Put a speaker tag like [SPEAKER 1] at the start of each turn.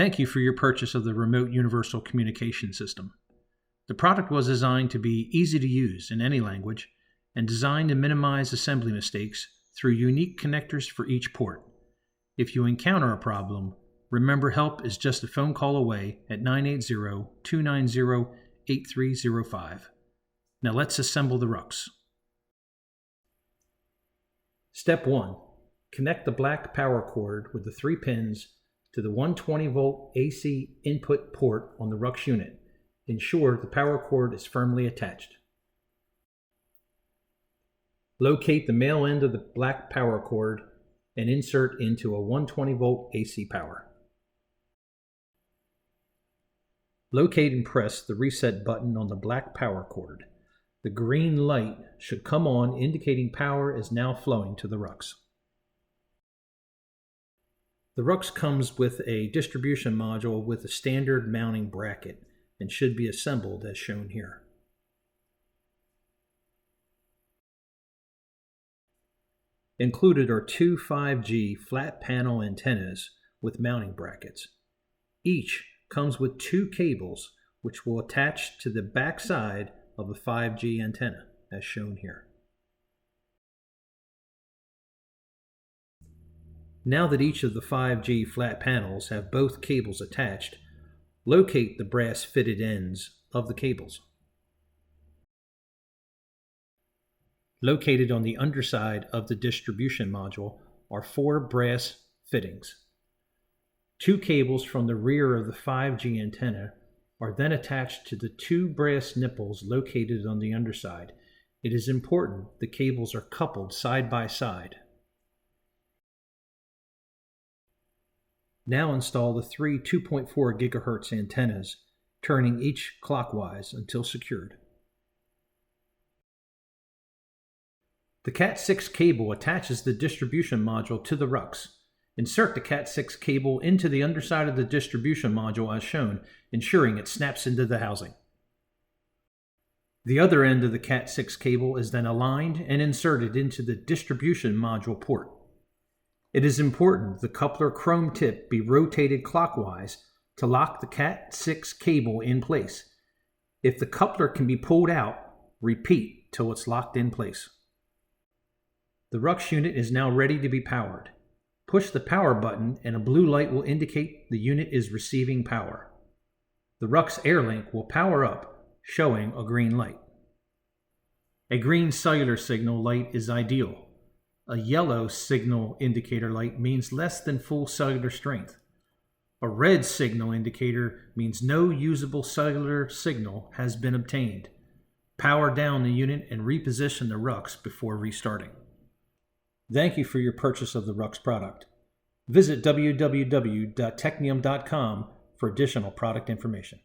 [SPEAKER 1] Thank you for your purchase of the Remote Universal Communication System. The product was designed to be easy to use in any language and designed to minimize assembly mistakes through unique connectors for each port. If you encounter a problem, remember help is just a phone call away at 980-290-8305. Now let's assemble the RUCS. Step 1. Connect the black power cord with the 3 pins to the 120-volt AC input port on the RUCS unit. Ensure the power cord is firmly attached. Locate the male end of the black power cord and insert into a 120-volt AC power. Locate and press the reset button on the black power cord. The green light should come on, indicating power is now flowing to the RUCS. The RUCS comes with a distribution module with a standard mounting bracket and should be assembled as shown here. Included are 2 5G flat panel antennas with mounting brackets. Each comes with 2 cables which will attach to the back side of a 5G antenna as shown here. Now that each of the 5G flat panels have both cables attached, locate the brass fitted ends of the cables. Located on the underside of the distribution module are 4 brass fittings. 2 cables from the rear of the 5G antenna are then attached to the 2 brass nipples located on the underside. It is important the cables are coupled side by side. Now install the 3 2.4 GHz antennas, turning each clockwise until secured. The Cat6 cable attaches the distribution module to the RUCS. Insert the Cat6 cable into the underside of the distribution module as shown, ensuring it snaps into the housing. The other end of the Cat6 cable is then aligned and inserted into the distribution module port. It is important the coupler chrome tip be rotated clockwise to lock the Cat6 cable in place. If the coupler can be pulled out, repeat till it's locked in place. The RUCS unit is now ready to be powered. Push the power button and a blue light will indicate the unit is receiving power. The RUCS AirLink will power up, showing a green light. A green cellular signal light is ideal. A yellow signal indicator light means less than full cellular strength. A red signal indicator means no usable cellular signal has been obtained. Power down the unit and reposition the RUCS before restarting. Thank you for your purchase of the RUCS product. Visit www.technium.com for additional product information.